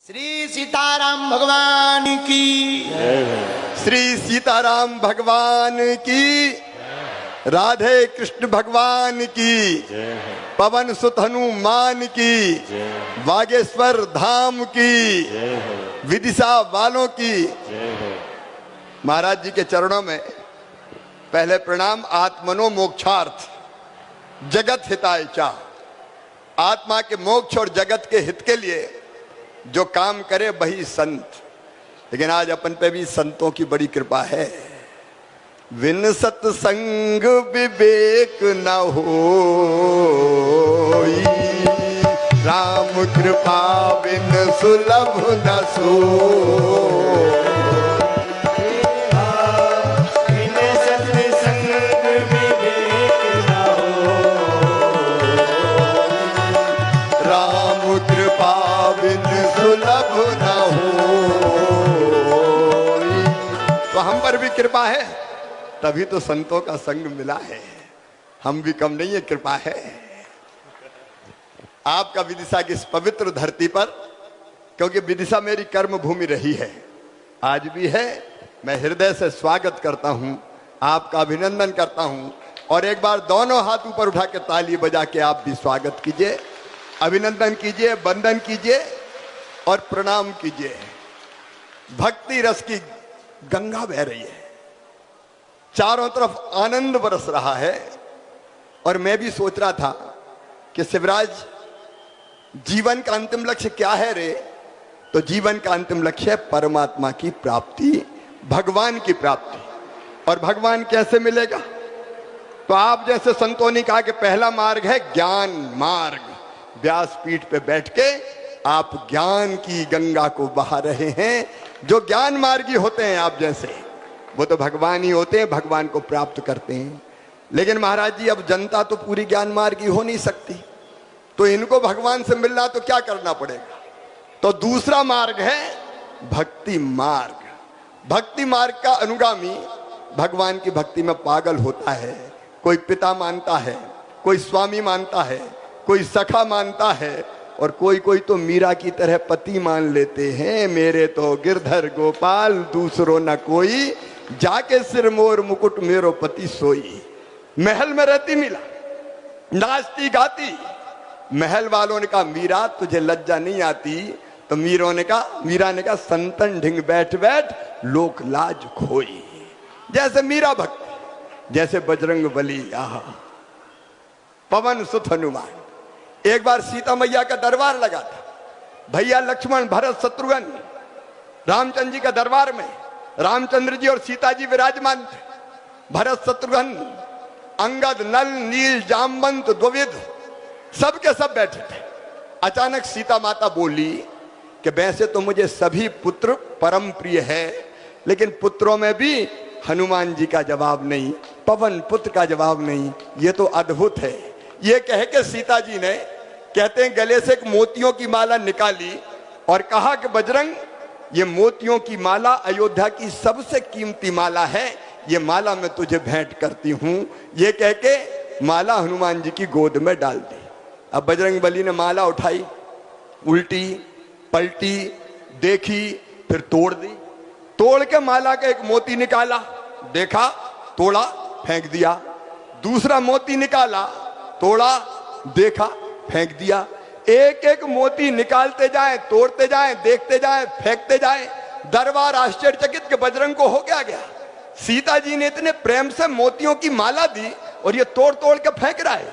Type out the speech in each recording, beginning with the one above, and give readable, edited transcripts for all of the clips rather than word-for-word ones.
श्री सीताराम भगवान की, श्री सीताराम भगवान की, राधे कृष्ण भगवान की, पवन सुत हनुमान की, बागेश्वर धाम की, विदिशा वालों की। महाराज जी के चरणों में पहले प्रणाम। आत्मनो मोक्षार्थ जगत हिताय चा। आत्मा के मोक्ष और जगत के हित के लिए जो काम करे वही संत। लेकिन आज अपन पे भी संतों की बड़ी कृपा है। विन सत्संग विवेक न होई, राम कृपा बिन सुलभ न सोई। तो हम पर भी कृपा है, तभी तो संतों का संग मिला है। हम भी कम नहीं है, कृपा है आपका विदिशा की इस पवित्र धरती पर। क्योंकि विदिशा मेरी कर्म भूमि रही है, आज भी है। मैं हृदय से स्वागत करता हूं, आपका अभिनंदन करता हूं। और एक बार दोनों हाथ ऊपर उठा के ताली बजा के आप भी स्वागत कीजिए, अभिनंदन कीजिए, वंदन कीजिए और प्रणाम कीजिए। भक्ति रस की गंगा बह रही है, चारों तरफ आनंद बरस रहा है। और मैं भी सोच रहा था कि शिवराज, जीवन का अंतिम लक्ष्य क्या है रे? तो जीवन का अंतिम लक्ष्य है परमात्मा की प्राप्ति, भगवान की प्राप्ति। और भगवान कैसे मिलेगा? तो आप जैसे संतों ने कहा कि पहला मार्ग है ज्ञान मार्ग। व्यासपीठ पे बैठ के आप ज्ञान की गंगा को बहा रहे हैं। जो ज्ञान मार्गी होते हैं आप जैसे, वो तो भगवान ही होते हैं, भगवान को प्राप्त करते हैं। लेकिन महाराज जी, अब जनता तो पूरी ज्ञान मार्गी हो नहीं सकती, तो इनको भगवान से मिलना तो क्या करना पड़ेगा? तो दूसरा मार्ग है भक्ति मार्ग। भक्ति मार्ग का अनुगामी भगवान की भक्ति में पागल होता है। कोई पिता मानता है, कोई स्वामी मानता है, कोई सखा मानता है, और कोई कोई तो मीरा की तरह पति मान लेते हैं। मेरे तो गिरधर गोपाल दूसरो न कोई, जाके सिर मोर मुकुट मेरो पति सोई। महल में रहती मीरा, नाचती गाती। महल वालों ने कहा मीरा तुझे लज्जा नहीं आती? तो मीरा ने कहा संतन ढिंग बैठ बैठ लोक लाज खोई। जैसे मीरा भक्ति, जैसे बजरंग बली, आहा पवन सुत हनुमान। एक बार सीता मैया का दरबार लगा था। भैया लक्ष्मण, भरत, शत्रुघ्न, रामचंद्र जी का दरबार में रामचंद्र जी और सीता जी विराजमान थे। भरत, शत्रुघ्न, अंगद, नल, नील, जामवंत, द्विविद, सब के सब बैठे थे। अचानक सीता माता बोली कि वैसे तो मुझे सभी पुत्र परम प्रिय है, लेकिन पुत्रों में भी हनुमान जी का जवाब नहीं, पवन पुत्र का जवाब नहीं। ये तो अद्भुत है। ये कह के सीता जी ने, कहते हैं, गले से एक मोतियों की माला निकाली और कहा कि बजरंग, ये मोतियों की माला अयोध्या की सबसे कीमती माला है, ये माला मैं तुझे भेंट करती हूं। ये कह के माला हनुमान जी की गोद में डाल दी। अब बजरंग बली ने माला उठाई, उल्टी पलटी, देखी, फिर तोड़ दी। तोड़ के माला का एक मोती निकाला, देखा, तोड़ा, फेंक दिया। दूसरा मोती निकाला, तोड़ा, देखा, फेंक दिया। एक एक मोती निकालते जाएं, तोड़ते जाएं, देखते जाएं, फेंकते जाएं। दरबार आश्चर्यचकित के बजरंग को हो गया। सीता जी ने इतने प्रेम से मोतियों की माला दी और ये तोड़ तोड़ के फेंक रहा है।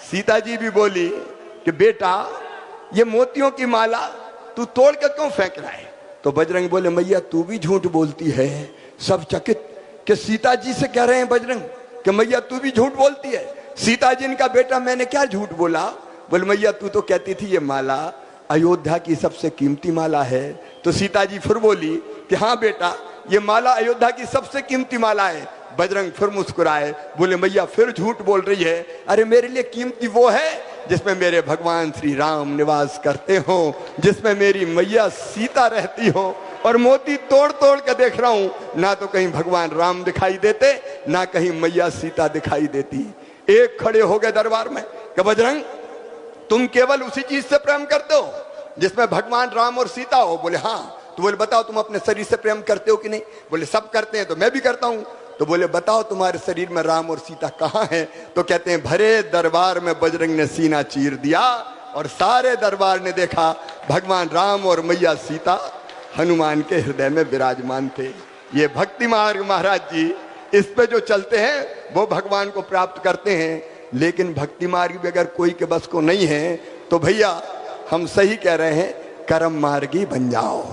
सीता जी भी बोली कि बेटा, ये मोतियों की माला तू तोड़ के क्यों फेंक रहा है? तो बजरंग बोले, मैया तू भी झूठ बोलती है। सब चकित कि सीता जी से कह रहे हैं बजरंग कि मैया तू भी झूठ बोलती है। सीता जी ने कहा, बेटा मैंने क्या झूठ बोला? बोले, मैया तू तो कहती थी ये माला अयोध्या की सबसे कीमती माला है। तो सीता जी फिर बोली कि हाँ बेटा, ये माला अयोध्या की सबसे कीमती माला है। बजरंग फिर मुस्कुराए, बोले, मैया फिर झूठ बोल रही है। अरे मेरे लिए कीमती वो है जिसमें मेरे भगवान श्री राम निवास करते हो, जिसमें मेरी मैया सीता रहती हो। और मोती तोड़ तोड़ के देख रहा हूं, ना तो कहीं भगवान राम दिखाई देते, ना कहीं मैया सीता दिखाई देती। एक खड़े हो गए दरबार में कि बजरंग, तुम केवल उसी चीज से प्रेम करते हो जिसमें भगवान राम और सीता हो। बोले हाँ। तो बोले बताओ तुम अपने शरीर से प्रेम करते हो कि नहीं? बोले सब करते हैं, तो मैं भी करता हूं। तो बोले बताओ तुम्हारे शरीर में राम और सीता कहाँ हैं? तो कहते हैं भरे दरबार में बजरंग ने सीना चीर दिया और सारे दरबार ने देखा भगवान राम और मैया सीता हनुमान के हृदय में विराजमान थे। ये भक्ति मार्ग महाराज जी, इस पे जो चलते हैं वो भगवान को प्राप्त करते हैं। लेकिन भक्ति मार्ग भी अगर कोई के बस को नहीं है तो भैया हम सही कह रहे हैं, कर्म मार्गी बन जाओ।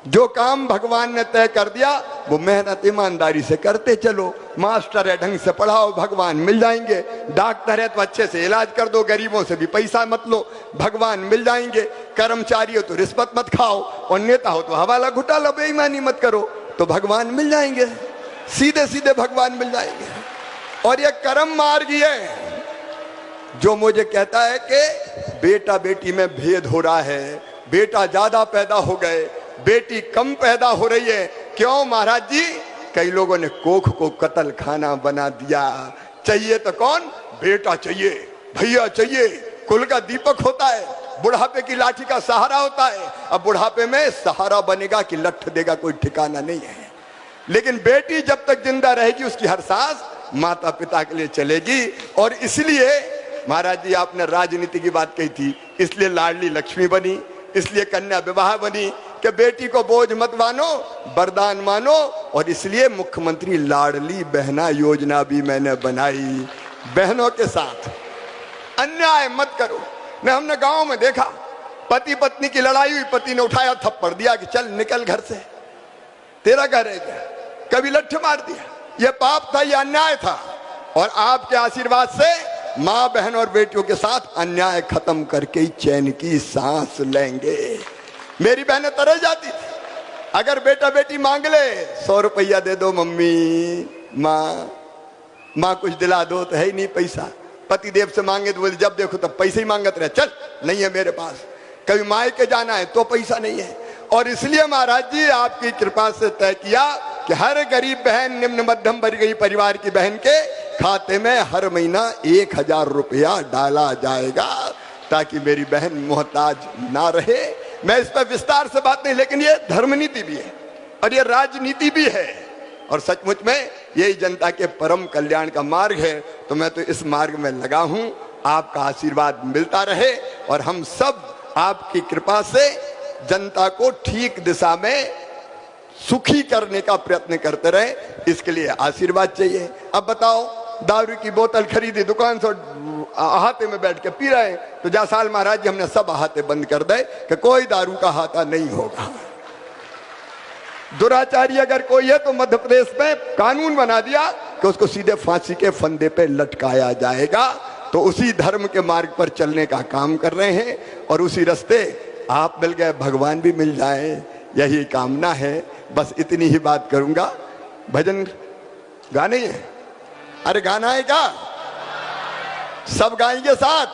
जो काम भगवान ने तय कर दिया वो मेहनत ईमानदारी से करते चलो। मास्टर है ढंग से पढ़ाओ, भगवान मिल जाएंगे। डॉक्टर है तो अच्छे से इलाज कर दो, गरीबों से भी पैसा मत लो, भगवान मिल जाएंगे। कर्मचारी हो तो रिश्वत मत खाओ, और नेता हो तो हवाला घोटाला बेईमानी मत करो, तो भगवान मिल जाएंगे। सीधे सीधे भगवान मिल जाएंगे। और ये कर्म मार्ग है जो मुझे कहता है कि बेटा बेटी में भेद हो रहा है, बेटा ज्यादा पैदा हो गए, बेटी कम पैदा हो रही है। क्यों महाराज जी? कई लोगों ने कोख को कत्ल खाना बना दिया। चाहिए तो कौन? बेटा चाहिए, भैया चाहिए, कुल का दीपक होता है, बुढ़ापे की लाठी का सहारा होता है। अब बुढ़ापे में सहारा बनेगा कि लठ देगा कोई ठिकाना नहीं है। लेकिन बेटी जब तक जिंदा रहेगी उसकी हर सांस माता पिता के लिए चलेगी। और इसलिए महाराज जी आपने राजनीति की बात कही थी, इसलिए लाडली लक्ष्मी बनी, इसलिए कन्या विवाह बनी कि बेटी को बोझ मत मानो, वरदान मानो। और इसलिए मुख्यमंत्री लाडली बहना योजना भी मैंने बनाई। बहनों के साथ अन्याय मत करो। न हमने गांव में देखा, पति पत्नी की लड़ाई हुई, पति ने उठाया थप्पड़ दिया कि चल निकल घर से, तेरा घर है क्या? कभी लठ मार दिया। यह पाप था, यह अन्याय था। और आपके आशीर्वाद से माँ बहन और बेटियों के साथ अन्याय खत्म करके ही चैन की सांस लेंगे। मेरी बहनें तरह जाती थी, अगर बेटा बेटी मांग ले 100 रुपया दे दो मम्मी, माँ कुछ दिला दो, तो है ही नहीं पैसा। पति देव से मांगे तो बोले जब देखो तब पैसे ही मांगते रहे, चल नहीं है मेरे पास। कभी मायके जाना है तो पैसा नहीं है। और इसलिए महाराज जी आपकी कृपा से तय किया कि हर गरीब बहन, निम्न मध्यम वर्गीय परिवार की बहन के खाते में हर महीना 1000 रुपया डाला जाएगा, ताकि मेरी बहन मोहताज ना रहे। मैं इस पर विस्तार से बात नहीं, लेकिन ये धर्म नीति भी है और ये राजनीति भी है, और सचमुच में यही जनता के परम कल्याण का मार्ग है। तो मैं तो इस मार्ग में लगा हूं। आपका आशीर्वाद मिलता रहे और हम सब आपकी कृपा से जनता को ठीक दिशा में सुखी करने का प्रयत्न करते रहे, इसके लिए आशीर्वाद चाहिए। अब बताओ, दारू की बोतल खरीदी, दुकान से अहाते में बैठ के पी रहे हैं, तो जा साल महाराज जी हमने सब अहाते बंद कर दे कि कोई दारू का अहाता नहीं होगा। दुराचारी अगर कोई है तो मध्य प्रदेश में कानून बना दिया कि उसको सीधे फांसी के फंदे पे लटकाया जाएगा। तो उसी धर्म के मार्ग पर चलने का काम कर रहे हैं, और उसी रास्ते आप मिल गए, भगवान भी मिल जाए, यही कामना है। बस इतनी ही बात करूंगा। भजन गाने है? अरे गाना है क्या? सब गाएंगे साथ?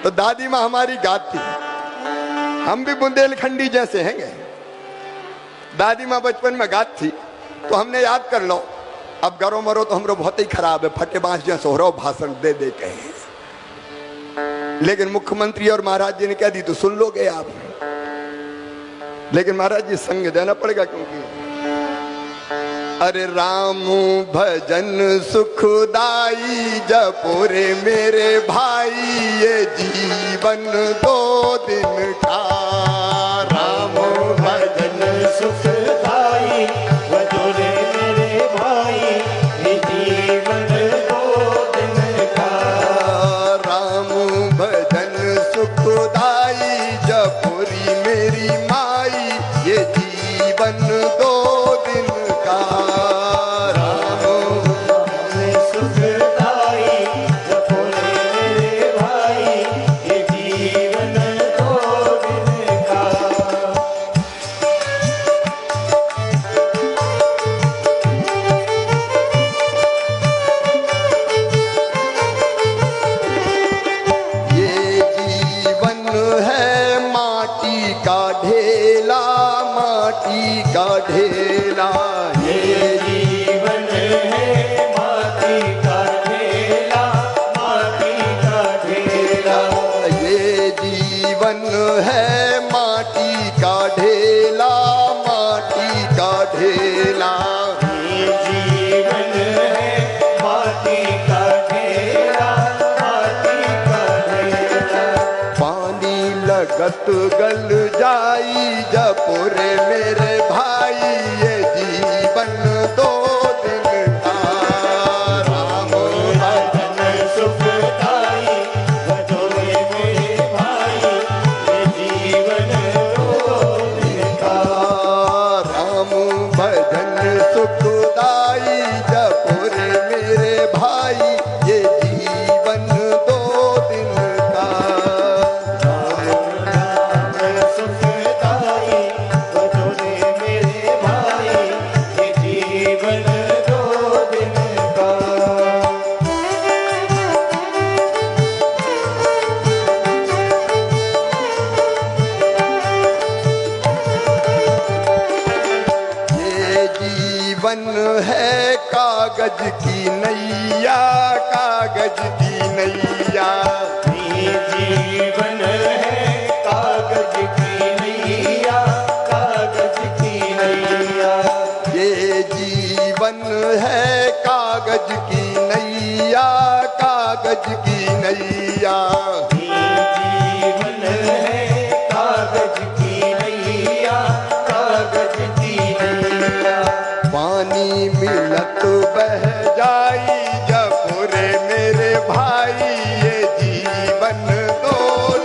तो दादी माँ हमारी गाती, हम भी बुंदेलखंडी जैसे हैं। दादी माँ बचपन में गाती थी तो हमने याद कर लो। अब गरो मरो तो हमरो बहुत ही खराब है, फटे बांस जैसे हो रहा भाषण दे दे के। लेकिन मुख्यमंत्री और महाराज जी ने कह दी तो सुन लोगे आप। लेकिन महाराज जी संग देना पड़ेगा, क्योंकि अरे राम भजन सुखदाई जपो रे मेरे भाई, ये जीवन 2 दिन का। राम भजन सुखदाई जपो रे मेरे भाई, ये जीवन 2 दिन का। राम भजन सुखदाई जपो रे मेरी माई, ये जीवन 2 दिन का। राम भजन सुखदाई जपो रे मेरे भाई, ये जीवन 2 दिन का। ये जीवन है माटी का ढेला, माटी का ढेला। ये जीवन है माटी का ढेला, माटी का ढेला। ये जीवन है जगत गल जाई जपुरे मेरे भाई ये जीवन दो दिन का राम भजन सुखदाई भजो रे मेरे भाई ये जीवन दो दिन का राम भजन सुखदाई जपुरे मेरे भाई ये जीवन दो दिन का भजन सुखदाई भजो रे मेरे भाई ये जीवन दो दिन का ये जीवन है कागज की नैया कागज की नैया ये जीवन है कागज की नैया कागज की नैया ये जीवन है कागज की नैया कागज की नैया ये जीवन है कागज की नैया कागज की नैया पानी मिलत बह जाई जपुरे मेरे भाई ये जीवन दो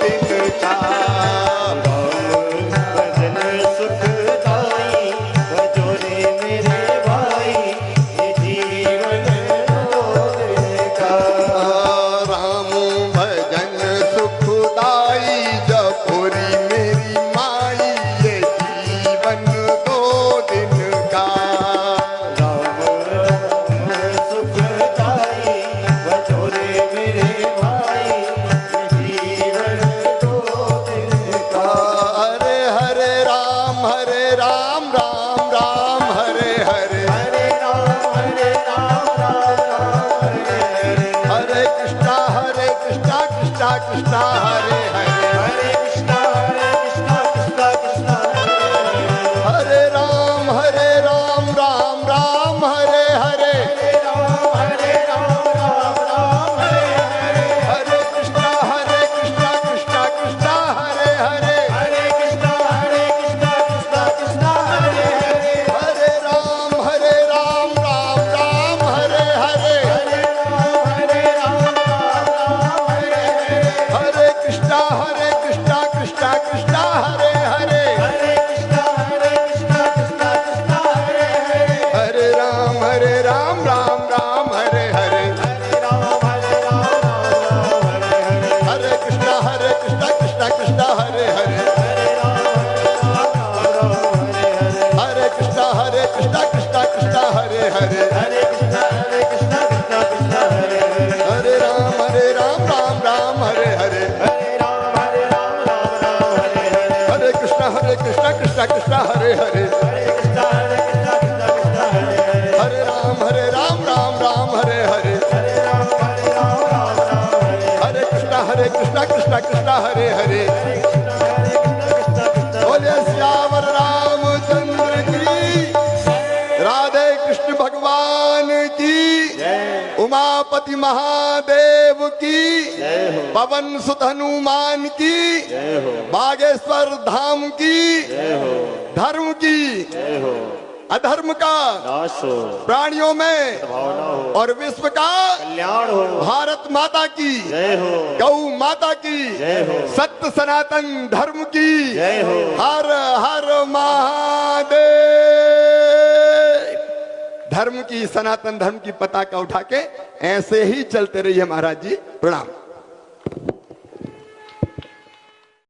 दिन का भजन सुखदाई भजो रे मेरे भाई ये जीवन दो दिन का राम भजन सुखदाई जपुरी मेरी माई ये जीवन दो दिन का राम सुखदाई भजो रे मेरे भाई ये जीवन दो दिन का हरे हरे राम राम राम हरे हरे हरे राम राम राम हरे कृष्णा कृष्णा कृष्णा हरे हरे हरे कृष्णा कृष्णा कृष्णा हरे राम राम राम हरे हरे हरे राम राम हरे हरे हरे कृष्णा कृष्णा कृष्णा हरे हरे हरे कृष्णा कृष्णा हरे हरे हरे राम राम राम हरे हरे हरे राम राम हरे हरे हरे कृष्णा कृष्णा कृष्णा हरे हरे हरे कृष्णा कृष्णा हरे हरे हरे राम राम हरे हरे हरे राम हरे हरे हरे कृष्णा कृष्णा कृष्णा हरे हरे हरे राम हरे कृष्णा कृष्णा कृष्णा हरे हरे हरे कृष्णा कृष्णा हरे हरे हरे राम राम हरे हरे हरे राम हरे हरे हरे कृष्णा कृष्णा कृष्णा हरे हरे हरे कृष्णा कृष्णा हरे हरे हरे राम राम हरे हरे हरे राम हरे हरे कृष्णा कृष्णा हरे हरे बोले श्यावर रामचंद्र की राधे कृष्ण भगवान की उमापति महादेव की पवन सुत हनुमान की बागेश्वर धाम की धर्म की अधर्म का नाश हो प्राणियों में भावना हो और विश्व का कल्याण हो भारत माता की जय हो गौ माता की जय हो सत्य सनातन धर्म की जय हो हर हर महादेव। धर्म की सनातन धर्म की पताका उठा के ऐसे ही चलते रहिए महाराज जी। प्रणाम।